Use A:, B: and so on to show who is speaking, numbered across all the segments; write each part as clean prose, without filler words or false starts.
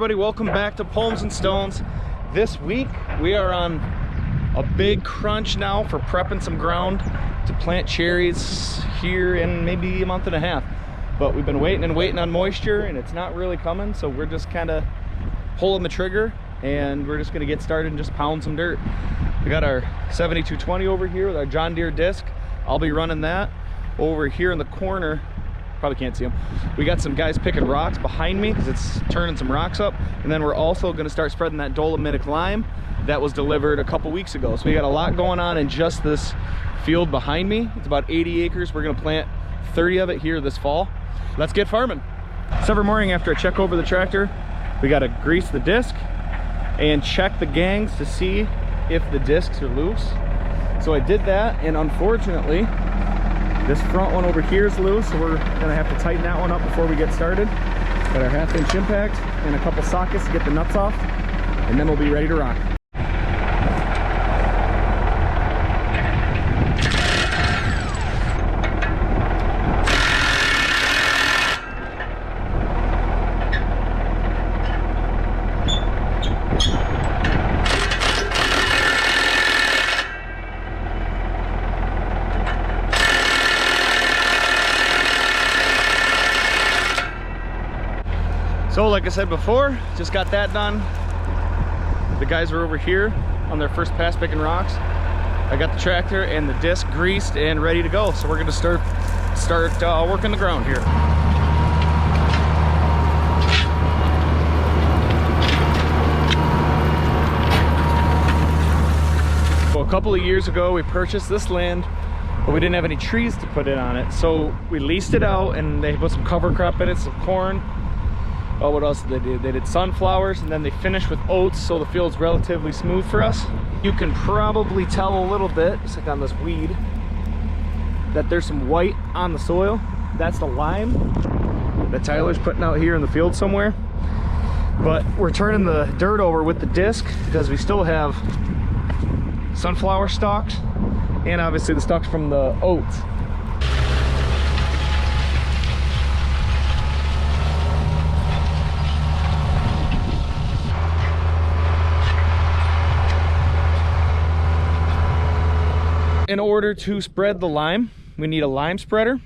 A: everybody, welcome back to Poems and Stones. This week we are on a big crunch now for prepping some ground to plant cherries here in maybe a month and a half. But we've been waiting and waiting on moisture and it's not really coming, so we're just kind of pulling the trigger and we're just going to get started and just pound some dirt. We got our 7220 over here with our John Deere disc. I'll be running that. Over here in the corner, probably can't see them, we got some guys picking rocks behind me because it's turning some rocks up, and then we're also going to start spreading that dolomitic lime that was delivered a couple weeks ago. So we got a lot going on in just this field behind me. It's about 80 acres. We're going to plant 30 of it here this fall. Let's get farming. So every morning after I check over the tractor, we got to grease the disc and check the gangs to see if the discs are loose. So I did that, and unfortunately this front one over here is loose, so we're gonna have to tighten that one up before we get started. Got our 1/2-inch impact and a couple sockets to get the nuts off, and then we'll be ready to rock. So like I said before, just got that done. The guys are over here on their first pass picking rocks. I got the tractor and the disc greased and ready to go. So we're gonna start working the ground here. So a couple of years ago, we purchased this land, but we didn't have any trees to put in on it. So we leased it out and they put some cover crop in it, some corn. Oh, what else did they do? They did sunflowers, and then they finished with oats, so the field's relatively smooth for us. You can probably tell a little bit, just like on this weed, that there's some white on the soil. That's the lime that Tyler's putting out here in the field somewhere. But we're turning the dirt over with the disc because we still have sunflower stalks and obviously the stalks from the oats. In order to spread the lime, we need a lime spreader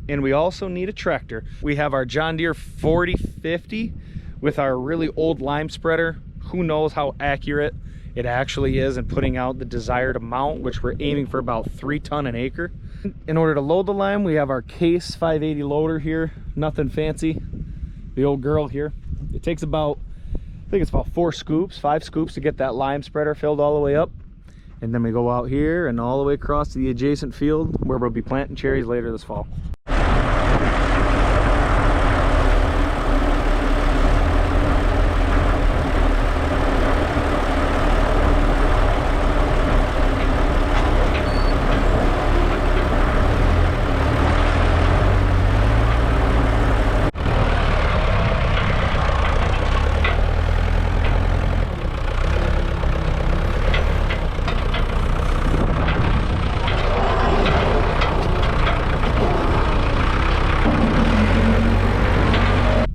A: and we also need a tractor. We have our John Deere 4050 with our really old lime spreader. Who knows how accurate it actually is in putting out the desired amount, which we're aiming for about 3 ton an acre. In order to load the lime, we have our Case 580 loader here. Nothing fancy, the old girl here. It takes about, I think it's about 5 scoops to get that lime spreader filled all the way up. And then we go out here and all the way across to the adjacent field where we'll be planting cherries later this fall.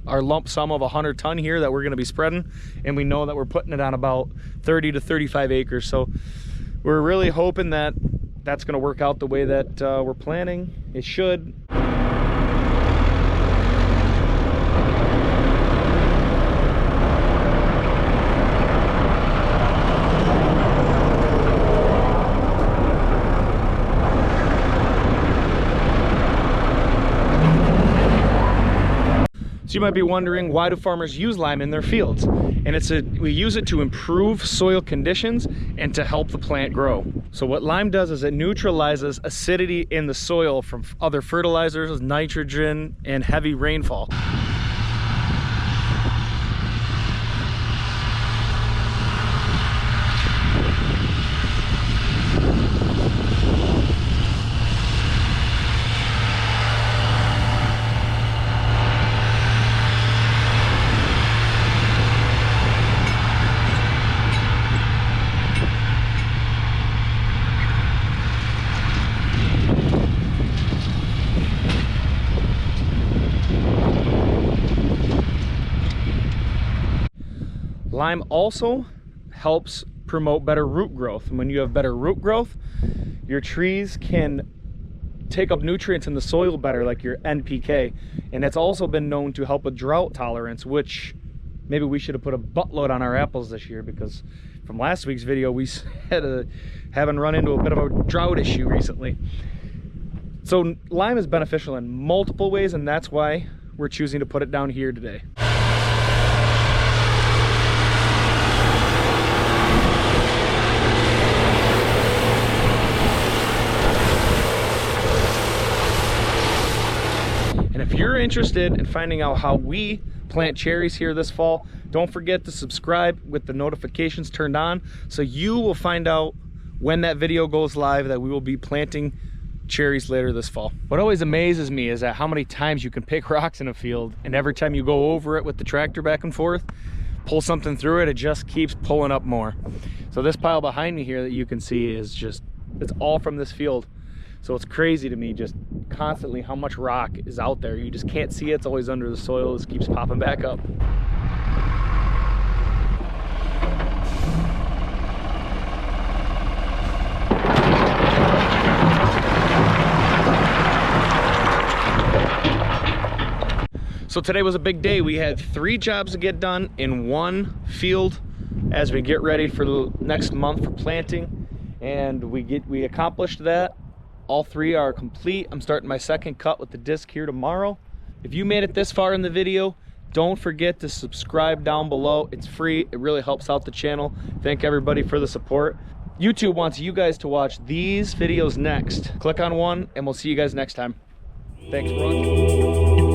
A: Our lump sum of 100 ton here that we're going to be spreading, and we know that we're putting it on about 30 to 35 acres, so we're really hoping that that's going to work out the way that we're planning. It should. So you might be wondering, why do farmers use lime in their fields? And we use it to improve soil conditions and to help the plant grow. So what lime does is it neutralizes acidity in the soil from other fertilizers, nitrogen, and heavy rainfall. Lime also helps promote better root growth. And when you have better root growth, your trees can take up nutrients in the soil better, like your NPK. And it's also been known to help with drought tolerance, which maybe we should have put a buttload on our apples this year, because from last week's video, we having run into a bit of a drought issue recently. So lime is beneficial in multiple ways, and that's why we're choosing to put it down here today. And if you're interested in finding out how we plant cherries here this fall, don't forget to subscribe with the notifications turned on, so you will find out when that video goes live that we will be planting cherries later this fall. What always amazes me is that how many times you can pick rocks in a field, and every time you go over it with the tractor back and forth, pull something through it, it just keeps pulling up more. So this pile behind me here that you can see is just, it's all from this field. So it's crazy to me just constantly how much rock is out there. You just can't see it, it's always under the soil, it just keeps popping back up. So today was a big day. We had 3 jobs to get done in one field as we get ready for the next month for planting, and we accomplished that. All 3 are complete. I'm starting my second cut with the disc here tomorrow. If you made it this far in the video, don't forget to subscribe down below. It's free. It really helps out the channel. Thank everybody for the support. YouTube wants you guys to watch these videos next. Click on one, and we'll see you guys next time. Thanks for watching.